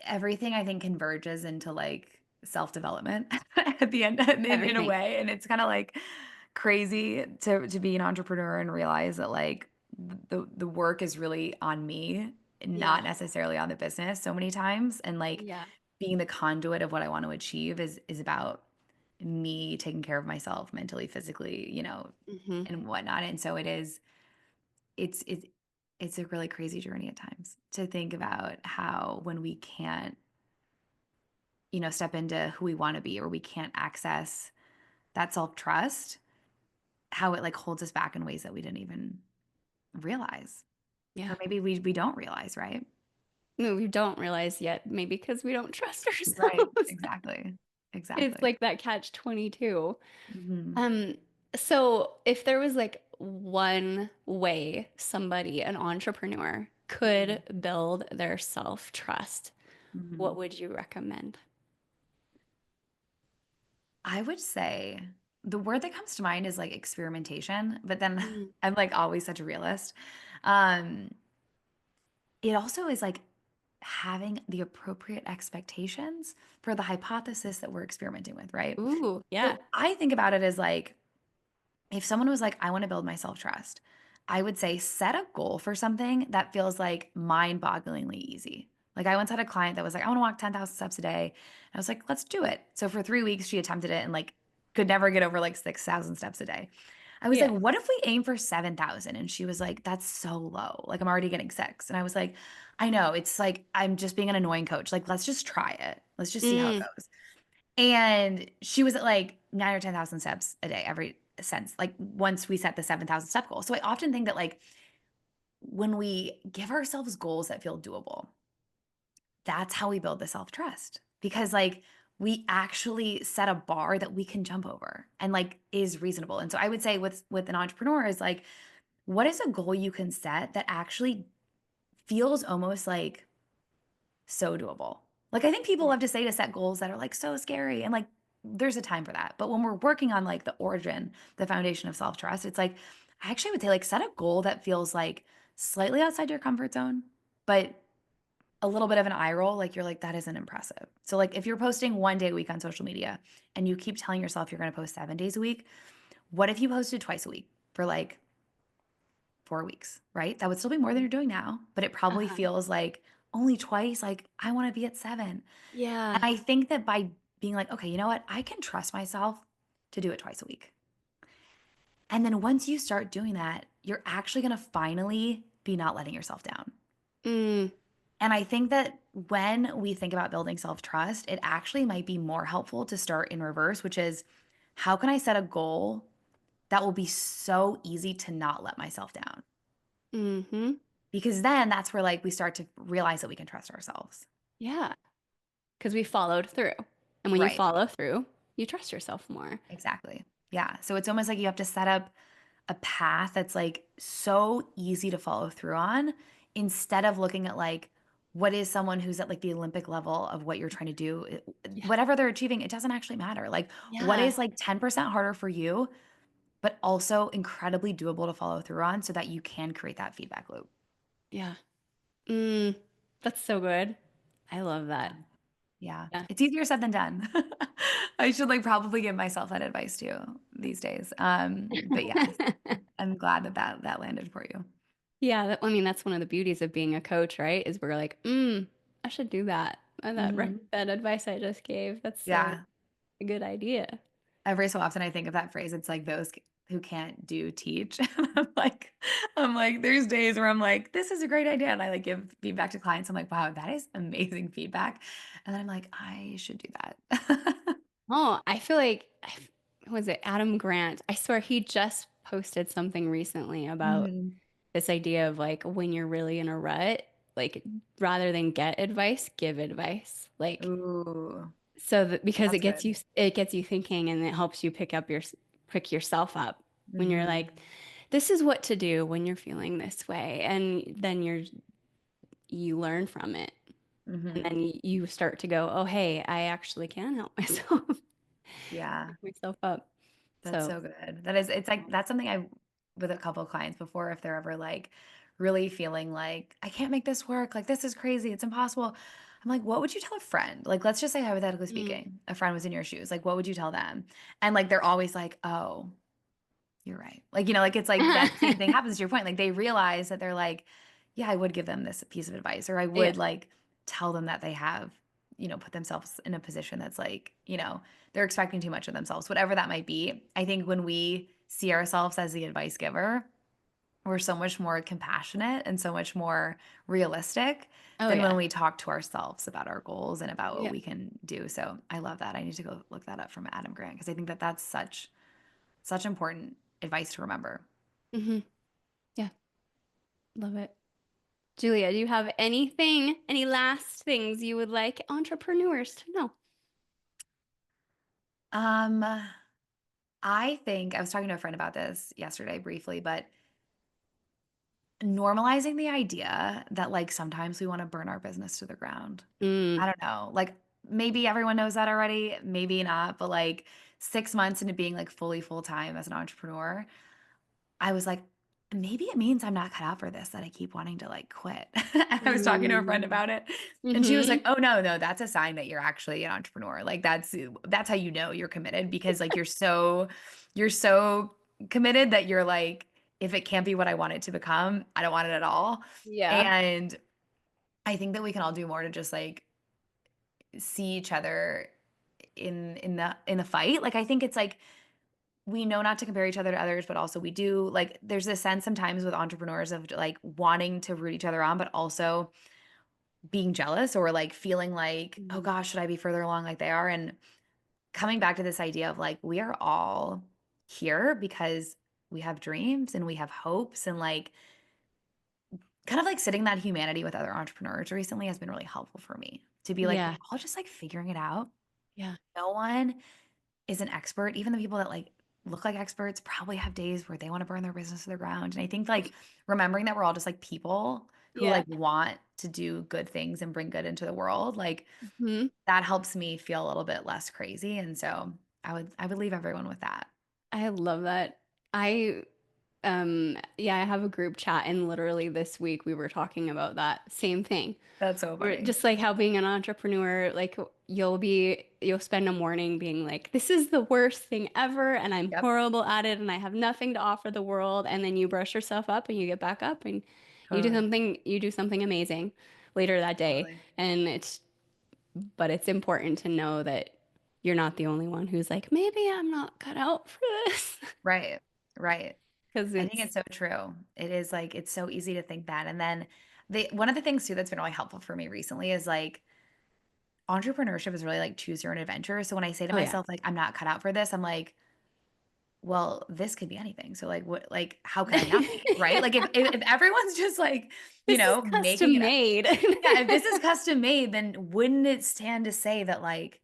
Speaker 2: everything I think converges into like self-development at the end in a
Speaker 1: Everything.
Speaker 2: way. And it's kind of like crazy to be an entrepreneur and realize that like the work is really on me,
Speaker 1: Yeah.
Speaker 2: not necessarily on the business so many times. And like
Speaker 1: Yeah.
Speaker 2: being the conduit of what I want to achieve is about me taking care of myself mentally, physically,
Speaker 1: Hmm.
Speaker 2: and whatnot. And so it's it's it's a really crazy journey at times to think about how when we can't, step into who we want to be or we can't access that self-trust, how it like holds us back in ways that we didn't even realize.
Speaker 1: Yeah.
Speaker 2: Or maybe we don't realize, right?
Speaker 1: No, we don't realize yet, maybe because we don't trust
Speaker 2: Right.
Speaker 1: ourselves.
Speaker 2: Exactly.
Speaker 1: It's
Speaker 2: Exactly.
Speaker 1: like that catch 22.
Speaker 2: Mhm.
Speaker 1: Um, so if there was like one way somebody, an entrepreneur, could
Speaker 2: Mhm.
Speaker 1: build their self-trust, what
Speaker 2: Mhm.
Speaker 1: would you recommend?
Speaker 2: I would say the word that comes to mind is like experimentation, but then
Speaker 1: Mm.
Speaker 2: I'm like always such a realist. Um, it also is like having the appropriate expectations for the hypothesis that we're experimenting with, right?
Speaker 1: Ooh, yeah.
Speaker 2: So I think about it as like if someone was like, I want to build my self trust, I would say set a goal for something that feels like mind bogglingly easy. Like I once had a client that was like, I want to walk 10,000 steps a day. I was like, let's do it. So for 3 weeks, she attempted it and like could never get over like 6,000 steps a day. I was like,
Speaker 1: Yeah.
Speaker 2: what if we aim for 7,000? And she was like, that's so low. Like I'm already getting six. And I was like, I know. It's like, I'm just being an annoying coach. Like, let's just try it. Let's just see how it
Speaker 1: Mm,
Speaker 2: goes. And she was at like 9 or 10,000 steps a day every since like once we set the 7,000 step goal. So I often think that like when we give ourselves goals that feel doable, that's how we build the self trust because like we actually set a bar that we can jump over and like is reasonable. And so I would say with an entrepreneur is like, what is a goal you can set that actually feels almost like so doable. Like I think people
Speaker 1: yeah.
Speaker 2: love to say to set goals that are like so scary and like there's a time for that. But when we're working on like the origin, the foundation of self-trust, it's like I actually would say like set a goal that feels like slightly outside your comfort zone, but a little bit of an eye roll, like you're like that isn't impressive. So like if you're posting 1 day a week on social media and you keep telling yourself you're going to post 7 days a week, what if you posted twice a week for like 4 weeks, right? That would still be more than you're doing now, but it probably
Speaker 1: Uh-huh.
Speaker 2: feels like only twice, like I want to be at 7. And
Speaker 1: Yeah.
Speaker 2: I think that by being like, okay, you know what? I can trust myself to do it twice a week. And then once you start doing that, you're actually going to finally be not letting yourself down.
Speaker 1: Mm,
Speaker 2: And I think that when we think about building self trust, it actually might be more helpful to start in reverse, which is how can I set a goal that will be so easy to not let myself down?
Speaker 1: hmm.
Speaker 2: Because then that's where like we start to realize that we can trust ourselves.
Speaker 1: Yeah. Because we followed through. And when you
Speaker 2: Right.
Speaker 1: follow through, you trust yourself more.
Speaker 2: Exactly. Yeah. So it's almost like you have to set up a path that's like so easy to follow through on instead of looking at like what is someone who's at like the Olympic level of what you're trying to do?
Speaker 1: Yeah.
Speaker 2: Whatever they're achieving, it doesn't actually matter. Like, what
Speaker 1: Yeah.
Speaker 2: is like 10% harder for you, but also incredibly doable to follow through on so that you can create that feedback loop?
Speaker 1: Yeah. Mm, that's so good. I love
Speaker 2: Yeah.
Speaker 1: that.
Speaker 2: Yeah.
Speaker 1: Yeah.
Speaker 2: It's easier said than done. I should like probably give myself that advice too these days. But yes, I'm glad that that landed for you.
Speaker 1: Yeah, I mean, that's one of the beauties of being a coach, right? Is we're like, I should do that.
Speaker 2: Hmm.
Speaker 1: That advice I just gave. That's so
Speaker 2: Yeah.
Speaker 1: a good idea.
Speaker 2: Every so often I think of that phrase. It's like those who can't do teach. And I'm like, there's days where I'm like, this is a great idea. And I like give feedback to clients. I'm like, wow, that is amazing feedback. And then I'm like, I should do that.
Speaker 1: Oh, I feel like, was it Adam Grant? I swear he just posted something recently about
Speaker 2: Mhm.
Speaker 1: this idea of like when you're really in a rut, like rather than get advice, give advice. Like
Speaker 2: Ooh,
Speaker 1: so that because
Speaker 2: that's good.
Speaker 1: it gets you thinking and it helps you pick yourself up when you're
Speaker 2: Mhm.
Speaker 1: like, this is what to do when you're feeling this way. And then you learn from it. And
Speaker 2: Mhm.
Speaker 1: then you start to go, oh, hey, I actually can help myself
Speaker 2: Yeah.
Speaker 1: pick myself up.
Speaker 2: That's
Speaker 1: So,
Speaker 2: so good. That is, it's like that's something I with a couple of clients before, if they're ever like really feeling like I can't make this work, like this is crazy, it's impossible. I'm like, what would you tell a friend? Like, let's just say hypothetically
Speaker 1: mm,
Speaker 2: speaking, a friend was in your shoes. Like, what would you tell them? And like they're always like, oh, you're right. Like, like it's like that same thing happens to your point. Like they realize that they're like, yeah, I would give them this piece of advice, or I
Speaker 1: yeah.
Speaker 2: would like tell them that they have, put themselves in a position that's like, they're expecting too much of themselves, whatever that might be. I think when we see ourselves as the advice giver, we're so much more compassionate and so much more realistic
Speaker 1: Oh,
Speaker 2: than when
Speaker 1: yeah.
Speaker 2: we talk to ourselves about our goals and about what
Speaker 1: Yeah.
Speaker 2: we can do. So I love that. I need to go look that up from Adam Grant because I think that that's such important advice to remember.
Speaker 1: Hmm. Yeah. Love it. Julia, do you have any last things you would like entrepreneurs to know?
Speaker 2: Um, I think I was talking to a friend about this yesterday briefly, but normalizing the idea that like sometimes we want to burn our business to the ground. I
Speaker 1: Mm,
Speaker 2: don't know. Like maybe everyone knows that already, maybe not, but like 6 months into being like fully full time as an entrepreneur, I was like, maybe it means I'm not cut out for this, that I keep wanting to like quit. And I was talking to a friend
Speaker 1: mm,
Speaker 2: about it, and she was like,
Speaker 1: hmm.
Speaker 2: "Oh no, no, that's a sign that you're actually an entrepreneur. Like that's how you know you're committed because like you're so committed that you're like, if it can't be what I want it to become, I don't want it at all."
Speaker 1: Yeah.
Speaker 2: And I think that we can all do more to just like see each other in the fight. Like I think it's like we know not to compare each other to others, but also we do. Like, there's a sense sometimes with entrepreneurs of like wanting to root each other on, but also being jealous or like feeling like, oh
Speaker 1: Mm,
Speaker 2: gosh, should I be further along like they are? And coming back to this idea of like, we are all here because we have dreams and we have hopes and like kind of like sitting that humanity with other entrepreneurs recently has been really helpful for me to be like, we're
Speaker 1: yeah.
Speaker 2: all just like figuring it out.
Speaker 1: Yeah.
Speaker 2: No one is an expert. Even the people that like look like experts probably have days where they want to burn their business to the ground. And I think like remembering that we're all just like people who
Speaker 1: Yeah.
Speaker 2: like want to do good things and bring good into the world, like
Speaker 1: Hmm.
Speaker 2: that helps me feel a little bit less crazy. And so I would leave everyone with that.
Speaker 1: I love that. I yeah, I have a group chat and literally this week we were talking about that same thing.
Speaker 2: That's so
Speaker 1: Or
Speaker 2: funny.
Speaker 1: just like how being an entrepreneur, like you'll spend a morning being like, this is the worst thing ever, and I'm
Speaker 2: Yep.
Speaker 1: horrible at it, and I have nothing to offer the world. And then you brush yourself up and you get back up and
Speaker 2: Totally.
Speaker 1: you do something amazing later that day.
Speaker 2: Totally.
Speaker 1: And but it's important to know that you're not the only one who's like, maybe I'm not cut out for this.
Speaker 2: Right. Right.
Speaker 1: Because
Speaker 2: I think it's
Speaker 1: it's,
Speaker 2: so true. It is like it's so easy to think that. And then one of the things too that's been really helpful for me recently is like entrepreneurship is really like choose your own adventure. So when I say to
Speaker 1: oh yeah.
Speaker 2: myself, like, I'm not cut out for this, I'm like, well, this could be anything. So like what like how could I not be? Right? Like if everyone's just like,
Speaker 1: This is
Speaker 2: making
Speaker 1: custom
Speaker 2: it up.
Speaker 1: made.
Speaker 2: Yeah, if this is custom made, then wouldn't it stand to say that like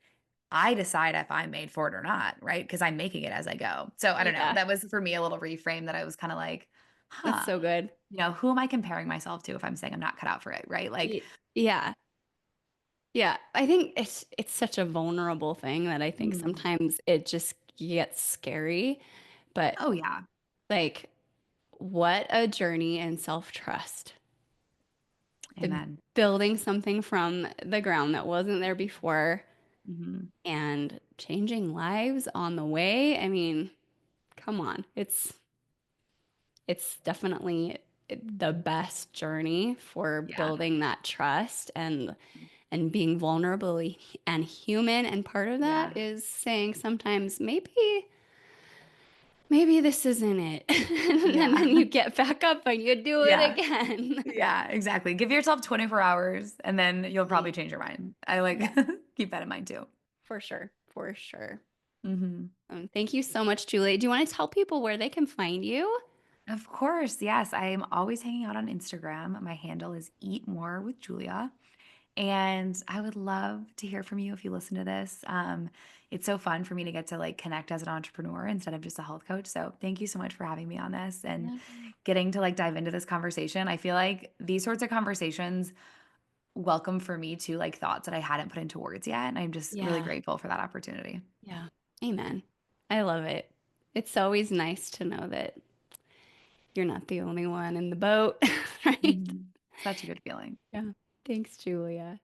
Speaker 2: I decide if I'm made for it or not, right? Because I'm making it as I go. So I don't know.
Speaker 1: Yeah,
Speaker 2: That was for me a little reframe that I was kind of like,
Speaker 1: that's
Speaker 2: huh,
Speaker 1: so good.
Speaker 2: who am I comparing myself to if I'm saying I'm not cut out for it, right? Like,
Speaker 1: Yeah. Yeah. I think it's such a vulnerable thing that I think
Speaker 2: Mm.
Speaker 1: sometimes it just gets scary. But
Speaker 2: Oh, yeah.
Speaker 1: like, what a journey in self-trust. The
Speaker 2: Amen.
Speaker 1: building something from the ground that wasn't there before
Speaker 2: Mhm.
Speaker 1: and changing lives on the way. I mean, come on. It's definitely the best journey for
Speaker 2: Yeah.
Speaker 1: building that trust and being vulnerable and human. And part of
Speaker 2: Yeah.
Speaker 1: that is saying sometimes maybe this isn't it. And
Speaker 2: Yeah.
Speaker 1: then you get back up and you do it
Speaker 2: Yeah.
Speaker 1: again.
Speaker 2: Yeah, exactly. Give yourself 24 hours and then you'll probably
Speaker 1: Mhm.
Speaker 2: change your mind. I like
Speaker 1: Yeah,
Speaker 2: keep that in mind too.
Speaker 1: for sure. For sure.
Speaker 2: Mhm.
Speaker 1: Thank you so much, Julie. Do you want to tell people where they can find you?
Speaker 2: Of course. Yes, I am always hanging out on Instagram. My handle is Eat More with Julia. And I would love to hear from you if you listen to this. It's so fun for me to get to like connect as an entrepreneur instead of just a health coach. So thank you so much for having me on this and
Speaker 1: Yeah.
Speaker 2: getting to like dive into this conversation. I feel like these sorts of conversations welcome for me to like thoughts that I hadn't put into words yet. And I'm just really
Speaker 1: Yeah.
Speaker 2: grateful for that opportunity.
Speaker 1: Yeah. Amen. I love it. It's always nice to know that you're not the only one in the boat, right?
Speaker 2: Mhm. Such a good feeling.
Speaker 1: Yeah. Thanks, Julia.